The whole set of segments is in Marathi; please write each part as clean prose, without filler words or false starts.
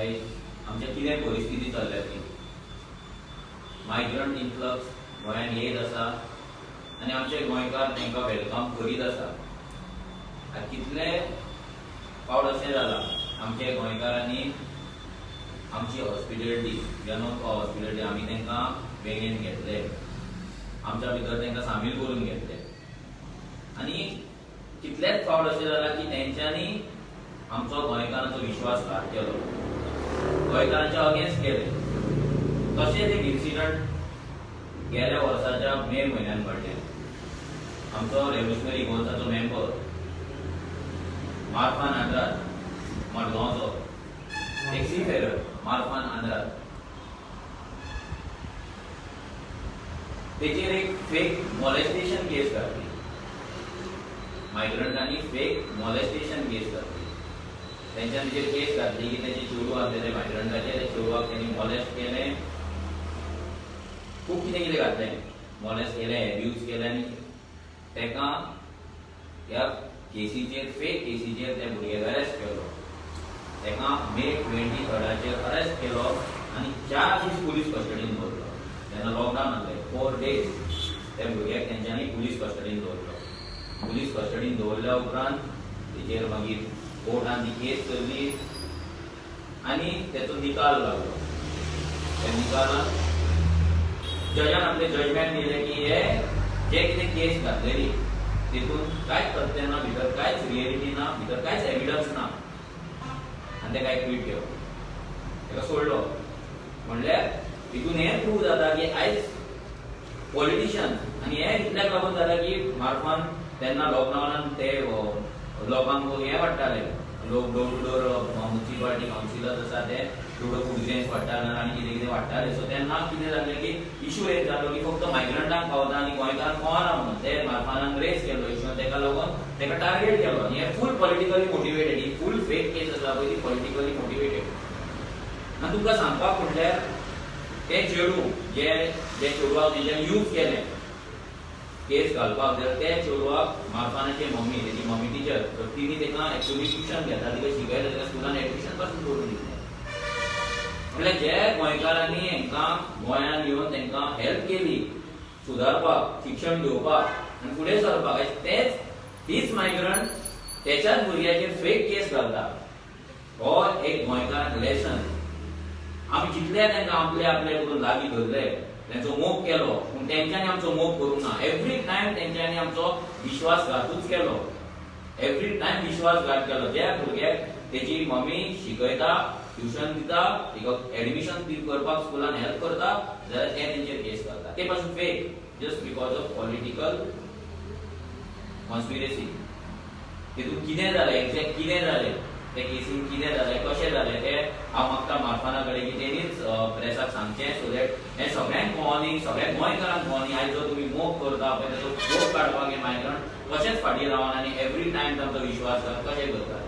आयज आमच्या कितें परिस्थिती चल्ल्या ती मायग्रंट इन्फ्लक्स गोंयांत येत आसा आनी आमचे गोंयकार तांकां वेलकम करीत आसा। कितले फावट अशें जालां आमचे गोंयकारांनी आमची हॉस्पिटॅलिटी हॉस्पिटॅलिटी आमी तांकां बेगीन घेतले, आमच्या भितर तांकां सामील करून घेतले आनी कितलेच फावट अशें जालां की तेंच्यांनी आमचो गोंयकारांचो विश्वासघात केलो, गोंयकारांच्या अगेन्स्ट केले। तशेंच एक इन्सिडंट गेल्या वर्साच्या मे म्हयन्यान घडले। आमचो रेव्होल्युशनरी गोल्साचो मेंबर मारफान आंध्रात मडगांवचो टॅक्सी फेरर मारफान आंध्रात तेचेर एक फेक मॉलेस्टेशन केस घातली, मायग्रंटांनी फेक मॉलेस्टेशन केस घातली। तेंच्यान तेचेर केस घातली की तेचे चेडूं आसलेले मायग्रंटाचे, ते चेडवाक तेणी मॉलेस्ट केलें, खूब कितें कितें घातलें, मॉलेस्ट केलें, एब्यूज केलें आनी तेका ह्या केसीचेर फेक केसीचेर त्या भुरग्याक अरेस्ट केलो। तेका मे 23 अरेस्ट केलो आनी 4 दीस पुलीस कस्टडीन दवरलो। तेन्ना लॉकडावन आसलें, 4 days त्या भुरग्याक तेंच्यांनी पुलीस कस्टडीन दवरलो। पुलीस कस्टडीन दवरल्या उपरांत तेचेर मागीर कोर्टान ती केस चल्ली आनी तेचो निकाल लागलो। त्या निकालान जजान आपले जजमेंट दिलें की हे जे कितें केस घातलेली तितून कांयच तथ्य ना, भितर कांयच रियलिटी ना, भितर कांयच एविडन्स ना आनी तेका एक्विट केलो, तेका सोडलो। म्हणल्यार तितून हें प्रूव जाता की आयज पॉलिटिशियन आनी हें इतल्याक लागून जाता की मारफान तेन्ना लॉकडावनान ते लोकांक हें वाडटाले, लोक door to door municipality councillors आसा ते डोर फूड ग्रेन्स वाडटाले आनी कितें कितें वाडटाले। सो तेन्ना कितें जालें की इश्यू एक जालो की फक्त मायग्रंटांक पावता आनी गोंयकारांक पावना म्हणून ते मारफानान रेस केलो इश्यू, तेका लागून तेका टार्गेट केलो आनी हें फूल पॉलिटिकली मोटिवेटेड, ही फूल फेक केस आसा पळय ती पॉलिटिकली मोटिवेटेड। आनी तुमकां सांगपाक म्हटल्यार ते चेडूं जे चेडवाक तेंच्यानी यूज केलें केस घालपाक, जाल्यार ते चेडवाक मारफानाची मम्मी, तेची मम्मी टिचर, तर तिणी तेका एक्चुअली ट्युशन घेता, तिका शिकयता, तेका स्कुलान एडमिशन पासून करून दिलें। म्हटल्यार जे गोंयकारांनी हांकां गोंयांत येवन तांकां हेल्प केली सुदारपाक, शिक्षण घेवपाक आनी फुडें सरपाक, तीच मायग्रंट तेच्याच भुरग्याचेर फेक केस घालता। हो एक गोंयकारांक लेसन। आमी जितले तांकां आपले करून लागीं धरले, तेंचो मोग केलो, पूण तेंच्यांनी आमचो मोग करूंक ना। एवरी टायम तेंच्यांनी आमचो विश्वासघातूच केलो, एवरी टायम विश्वासघात केलो। ज्या भुरग्याक तेची मम्मी शिकयता, ट्युशन दिता, तिका एडमिशन करपाक स्कुलान हेल्प करता, जाल्यार ते तेंचेर केस घालता। ते पासून fake, just because of political conspiracy. तितून कितें जालें, एक्झॅक्ट कितें जालें, ते केसीन कितें जालें, कशें जालें, तें हांव मागता मारफाना कडेन की तेणीच प्रेसाक सांगचें, सो दॅट हें सगळ्यांक कळोनी, सगळ्या गोंयकारांक कळोनी, आयज जो तुमी मोग करता पळय तेचो फोग काडपाक हे मायग्रंट कशेंच फाटीं रावन आनी एवरी टायम तांचो विश्वासघात कशें करता।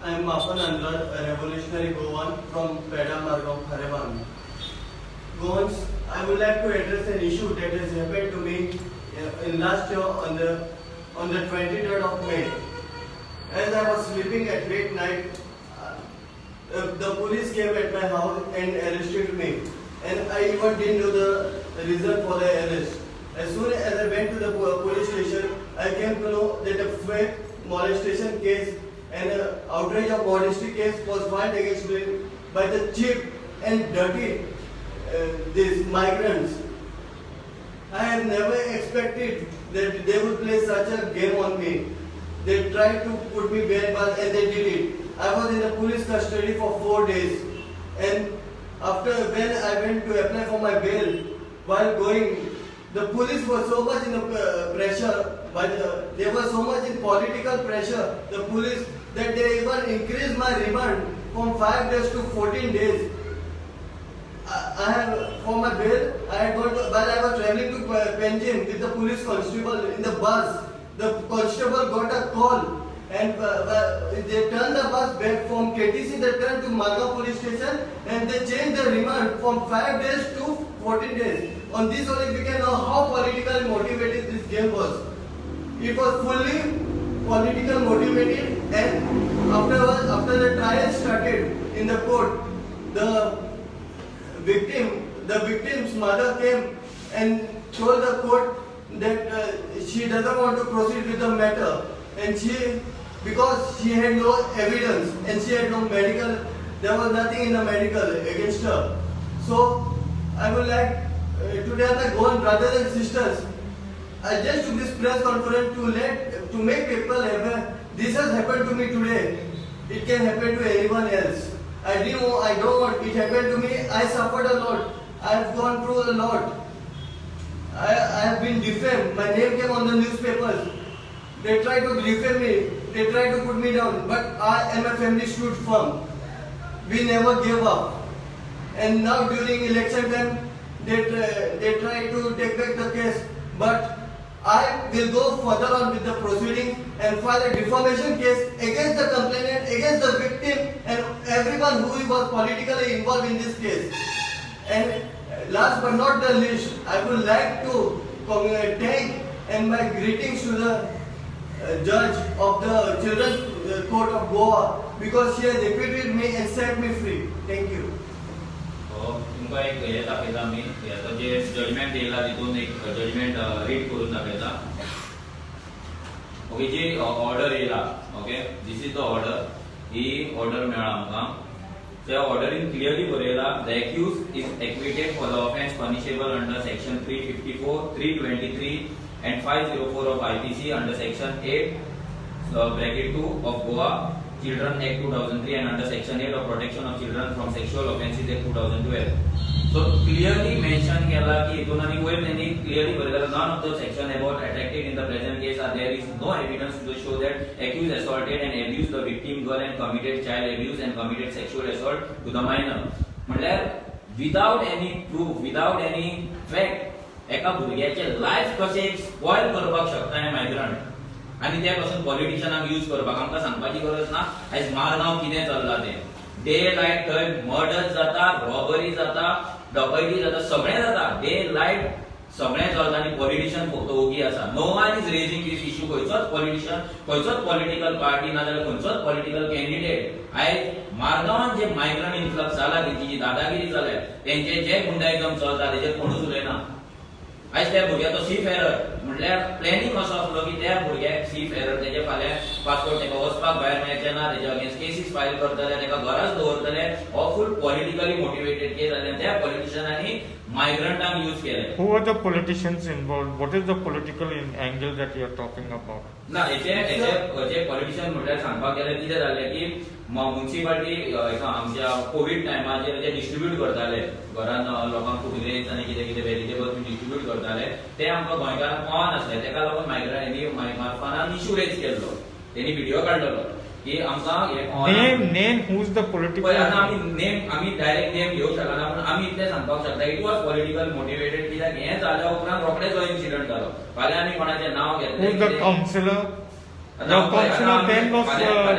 I am Marfan Andrad, a revolutionary Goan from Peda Margaon, Hareban. Goans, I would like to address an issue that has happened to me in last year on the 23rd of May. As I was sleeping at late night, the police came at my house and arrested me, and I even didn't know the reason for the arrest. As soon as I went to the police station, I came to know that a fake molestation case and an outrage of modesty case was filed against me by the cheap and dirty these migrants. I have never expected that they would play such a game on me. They tried to put me bail, and they did it. I was in the police custody for 4 days, and when I went to apply for my bail, while going, the police was so much in the pressure, they were so much in political pressure, the police, that they even increased my remand from 5 days to 14 days. I have, for my bail, I had got, while I was traveling to Panjim with the police constable in the bus, the constable got a call, and they turned the bus back from KTC, they turned to Margaon police station, and they changed the remand from 5 days to 14 days. On this only we can know how politically motivated this game was. It was fully political motivated. committed, and after the trial started in the court, the victim's mother came and told the court that she doesn't want to proceed with the matter, and because she had no evidence and she had no medical, there was nothing in the medical against her. So I would like to tell the Goan brothers and sisters, I just took this press conference to make people aware. This has happened to me today. It can happen to anyone else. I don't want it happened to me. I suffered a lot. I have gone through a lot. I have been defamed. My name came on the newspapers. They tried to defame me. They tried to put me down. But I and my family stood firm. We never gave up. And now during election time, they try to take back the case. But I will go further on with the proceeding and file a defamation case against the complainant, against the victim, and everyone who was politically involved in this case. And last but not the least, I would like to thank and my greetings to the judge of the Children's Court of Goa, because she has acquitted me and set me free. Thank you. तुमका एक हे दाखयता आमी आता जे जजमेंट येयला तितून एक जजमेंट रीड करून दाखयता. ओके, जी ऑर्डर येयला, okay, this is the order. ही ऑर्डर मेळ्ळा आमकां. त्या ऑर्डरीन क्लियरली बरयला, the accused is acquitted for the offence punishable under section 354, 323 and 504 of IPC under section 8 bracket 2 of Goa Children Act 2003 and under section 8 of Protection of Children from Sexual Offences Act 2012. So clearly mention केला की इथून आणि वयर त्यांनी clearly बरयला, none of the section about attracted in the present case are there is no evidence to show that accused assaulted and abused the victim girl and committed child abuse and committed sexual assault to the minor. म्हटल्यार without any proof, without any fact, एका भुरग्याचे लाईफ कशे स्पॉइल करपाक शकता हे मायग्रंट, आणि त्या पासून पॉलिटिशियनाक यूज करपाक आमकां सांगपाची गरज ना. आयज मारगांव कितें चल्ला ते डे लायट, थंय मर्डर जाता, रॉबरी जाता, डकैती जाता, सगळें जाता डे लायट, सगळें चलता आणि पॉलिटिशियन फक्त ओगी आसा. No one is raising this issue. खंयचोच पॉलिटिशियन, खंयचोच पॉलिटिकल पार्टी ना जाल्यार खंयचोच पॉलिटिकल कॅन्डिडेट आयज मारगांवान जे मायग्रंट इन्फ्लक्स जाला, तेंची जी दादागिरी जाल्या, तेंचे जे गुंडायझम चलता तेजेर कोणूच उलयना. आयज त्या भुरग्याचो सी फेरर म्हटल्यार प्लॅनिंग असो आसलो की त्या भुरग्याक सी फेरर तेजे फाल्यां पासपोर्ट तेका वचपाक भायर मेळचे ना, तेजे अगेन्स्ट केसीस फायल करतले, तेका घराच दवरतले. हो फूल पॉलिटिकली मोटिवेटेड केस आसले. त्या पॉलिटिशियनांनी मायग्रंटांक यूज केले. Who are the politicians involved? What is the political angle that you are talking about? ना हेचे पॉलिटिशियन म्हटल्यार सांगपाक गेल्यार कितें जालें की म्युनिसिपालिटी आमच्या कोविड टायमाचेर जे डिस्ट्रिब्यूट करताले घरान लोकांक फूड ग्रेन्स आनी कितें कितें व्हेजिटेबल्स डिस्ट्रिब्यूट करताले, ते आमकां गोंयकारांक कळना नासलें. तेका लागून मायग्रंटांनी मार्फानान इश्यू रेज केल्लो, तेणी व्हिडिओ काडलेलो की आमकां name who's the political. आता आमी डायरेक्ट नेम घेवंक शकना, पूण आमी इतलें सांगपाक शकता इट वॉज पॉलिटिकल मोटिवेटेड. कित्याक हें जाल्या उपरांत रोखडेच हो इन्सिडंट जालो. फाल्यां आमी कोणाचें नांव घेतलें, Who's the councillor? The councillor then was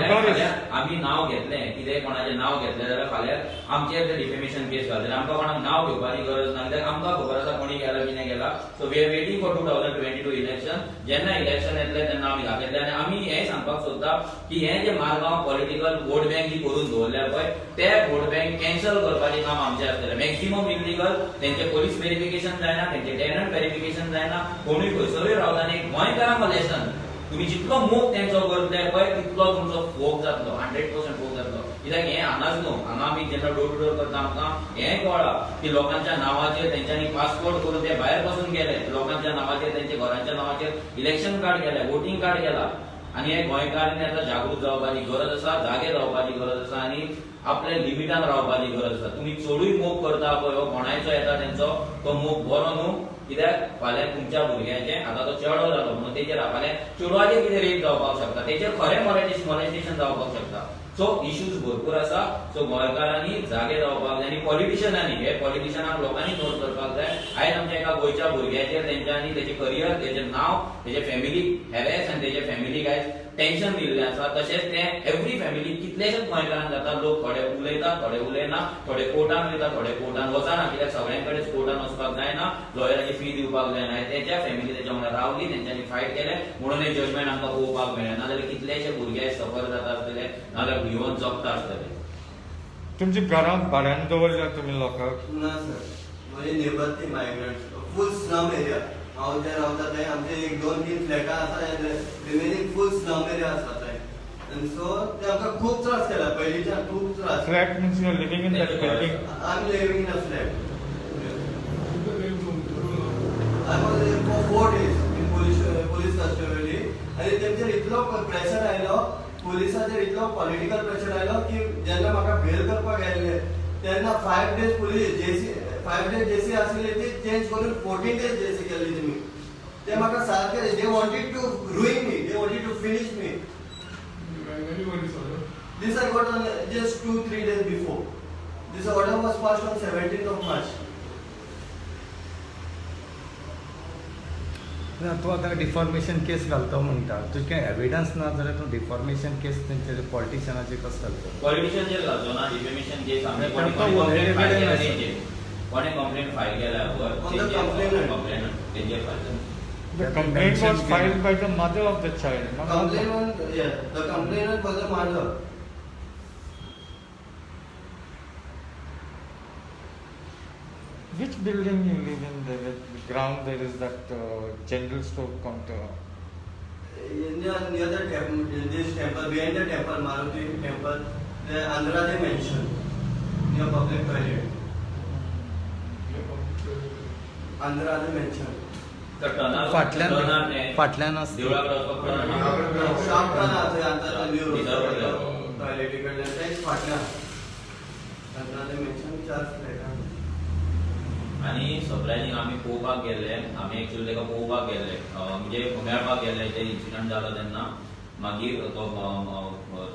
Doris. आमी नांव घेतलें, कितें कोणाचें नांव घेतलें जाल्यार फाल्यां आमचेर ते डिफेमेशन केस घालतले. आमकां कोणाक नांव घेवपाची गरज ना, कित्याक आमकां खबर आसा कोणी गेला कितें गेला. So we are waiting for 2022 election. जेन्ना इलेक्शन येतलें तेन्ना आमी दाखयतले. आनी आमी हें सांगपाक सोदता की हें जे मारगांव पॉलिटिकल वोट बँक जी करून दवरल्या पळय, ते वोट बँक कॅन्सल करपाचें काम आमचें आसतलें. मॅक्सिमम इलिगल, तेंचे पोलीस व्हेरिफिकेशन जायना, तेंचे टेनंट व्हेरिफिकेशन जायना, कोणूय खंयसरूय रावता आनी गोंयकारांक लेसन तुम्ही जितलो मोग तेंचो करतले पळय तितलो तुमचो फोग जातलो, 100% फोग जातलो. कित्याक हें हांगाच न्हू, हांगा आमी जेन्ना डोर टू डोर करता आमकां हें कळ्ळा की लोकांच्या नांवाचेर तेंच्यांनी पासपोर्ट करून ते भायर पासून गेले, लोकांच्या नांवाचेर तेंच्या घरांच्या नांवाचेर इलेक्शन कार्ड केलें, वोटिंग कार्ड केला. आनी हे गोंयकारांनी आतां जागृत जावपाची गरज आसा, जागे जावपाची गरज आसा आनी आपल्या लिमिटान रावपाची गरज आसा. तुमी चडूय मोग करता पळय, हो कोणायचो येता तेंचो तो मोग बरो न्हू. कित्याक फाल्यां तुमच्या भुरग्याचें आतां तो चेडो जालो म्हणून तेचेर फाल्यां चेडवाचेर कितें रेप जावपाक शकता, तेचेर खरें मॉलेस्टेशन जावपाक शकता. सो इश्यूज भरपूर आसा. सो गोंयकारांनी जागे रावपाक जाय आनी पॉलिटिशियनांनी हे पॉलिटिशियनाक लोकांनी नोट करपाक जाय. आयज आमच्या एका गोंयच्या भुरग्याचेर तेंच्यांनी तेचे करियर, तेचे नाव, तेचे फॅमिली हॅरेस आनी तेचे फॅमिलीक आयज टेन्शन दिल्लें आसा. तशेंच ते एवरी फॅमिली कितलेशेच गोंयकारांक जाता. लोक थोडे उलयतात, थोडे उलयना, थोडे कोर्टान वयता, थोडे कोर्टान वचना. कित्याक सगळ्यांकडेच कोर्टान वचपाक जायना, लॉयराची फी दिवपाक जायना. तेच्या फॅमिली तेच्या वांगडा रावली, तेंच्यांनी फायट केलें म्हणून हे जजमेंट आमकां पळोवपाक मेळ्ळें. नाजाल्यार कितलेशे भुरगे सफर जाता आसतले, नाजाल्यार भिवून जगता आसतले. तुमची घरां भाड्यान दवरल्या तुमी लोकांक? ना सर, म्हणजे नेबर ती मायग्रंट्स फुल स्लम एरिया. हांव जे रावता थंय आमचे एक 2-3 फ्लॅटां आसा, रिमेनिंग फुल स्लम एरिया आसा थंय. आनी सो ते आमकां खूब त्रास केला, पयलींच्यान खूब त्रास. Flat means you are living in that building? I am living in a flat. I was there for 4 days in police custody. आणि तेंचेर इतलो प्रेशर आयलो, पुलिसाचेर इतलो पॉलिटिकल प्रेशर आयलो की जेन्ना म्हाका बेल करपाक आयले तेन्ना 5 days पुलीस 5 days जेसी आसली ती चेंज करून 14 days जेसी केली तेमी. ते म्हाका सारके they wanted to ruin me, they wanted to finish me. This I got on just 2-3 days before. This order was passed on 17th of March. तूं आतां डिफॉर्मेशन केस घालता म्हणटा, तुजे कांय एविडन्स ना जाल्यार तूं डिफॉर्मेशन केस तेंचे पॉलिटिशियनाचेर कसो घालता? पॉलिटिशियनचेर घालचो ना. डिफेमेशन केस आमी पण तो कंप्लेंट फायल केला evidence तेंचेर. कोणे कंप्लेंट फायल केल्या कंप्लेंट तेंचेर फायल केला. The complaint was filed by the mother of the child. No? Complainant, yeah, the complainant was the mother. Which building you live in? The ground there is that general store counter. Near the temple, this temple, behind the temple, Maruti temple, the Andrade mansion, near public toilet. Andrade mansion. तर टर्नर फाटल्यान आसता. देवळाकडे वचपाक टर्नर Shop पण आहे आता न्यू रोड. रिझर्व टॉयलेट इकडे तेच फाटल्या. Andrade mansion 4 flat. आणि सरप्रायझिंग आमी पळोवपाक गेल्ले, आमी एक्चुअली तेका पळोवपाक गेल्ले, म्हणजे मेळपाक गेल्ले. ते इन्सिडंट जालो तेन्ना मागीर तो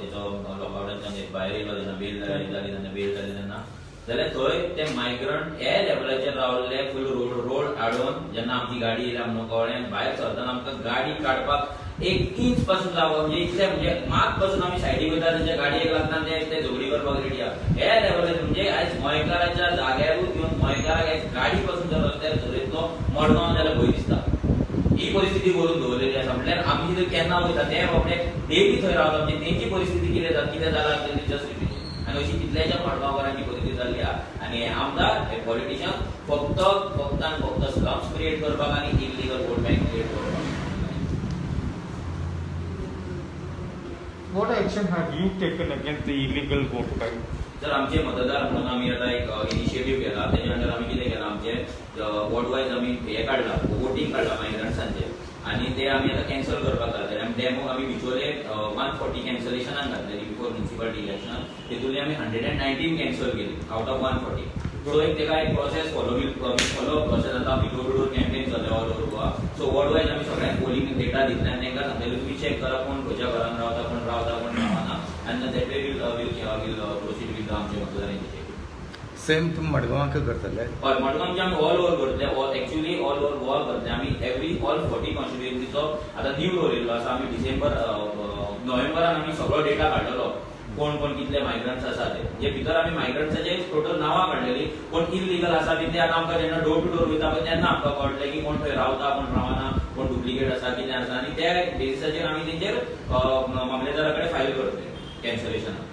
तेचो लॉकआउटांतल्यान भायर येयलो तेन्ना बेल जाली तेन्ना जाल्यार थंय ते मायग्रंट हे लेवलाचेर रावल्ले. फूल रोड आडोवन जेन्ना आमची गाडी येयल्या म्हणून कळ्ळें, भायर सरतना आमकां गाडी काडपाक 1 इंच पासून जावं, म्हणजे इतले म्हणजे मात पासून आमी सायडीक वयता तेंच्या गाडयेक लागता ते झगडी करपाक रेडी आहा. हे लेवलाचेर म्हणजे आयज गोंयकाराच्या जाग्यारूच घेवन गोंयकाराक आयज गाडी पासून जर रस्त्यार धरयतलो मडगांव जाल्यार भंय दिसता. ही परिस्थिती करून दवरलेली आसा. म्हटल्यार आमी थंय केन्ना वयता ते बाबडे डेली थंय रावता, म्हणजे तेंची परिस्थिती कितें जाला तेंची जस्ट रिपीट. आनी अशी कितल्याशा मडगांवकारांची परिस्थिती जाल्ली आहा. आनी हे आमदार, हे पॉलिटिशियन फक्त आनी फक्त स्लम्स क्रिएट करपाक आनी इल्लीगल वोट बँक क्रिएट करपाक. What action have you taken against the illegal vote bank? जर आमचे मतदार म्हणून आमी आतां एक इनिशिएटीव केला. तेच्या अंडर आमी कितें केलां, आमचे वॉर्ड वायज आमी हे काडला, वोटींग काडला मायग्रंट्सांचे. आनी ते आमी आतां कॅन्सल करपाक घातले. आनी डेमो आमी बिचोले 140 कॅन्सलेशनाक घातलेली बिफोर म्युनिसिपालिटी इलेक्शन. तेतूंतली आमी 119 कॅन्सल केली आउट ऑफ 140. सो एक तेका एक प्रोसेस फॉलो प्रोसेस आतां आमी डोर टू डोर कॅम्पेन जाले all over Goa. So ward wise आमी सगळ्यांक पोलिंग डेटा दितले आनी तांकां सांगलेलें तुमी चॅक करा कोण खंयच्या घरान रावता, कोण रावना. आनी that way will proceed with आमचे मतदारांचे. सेम तुमी मडगांवाक करतले? हय, मडगांवचे आमी ऑल ओवर करतले. एक्चुअली ऑल ओवर गोवा करतले आमी. ऑल 40 कॉन्स्टिट्युएन्सीचो आतां न्यू रोल येयल्लो आसा. आमी नोव्हेंबरान आमी सगळो डेटा काडलेलो, कोण कोण कितले मायग्रंट्स आसा ते. जे भितर आमी मायग्रंट्साचे टोटल नांवां काडलेली. कोण इल्लीगल आसा बी ते आतां आमकां जेन्ना डोर टू डोर वयता पळय तेन्ना आमकां कळटलें की कोण थंय रावता, कोण रावना, कोण डुप्लिकेट आसा, कितें आसा. आनी त्या बेसिसाचेर आमी तेंचेर मामलेदारा कडेन फायल करतले कॅन्सलेशनाक.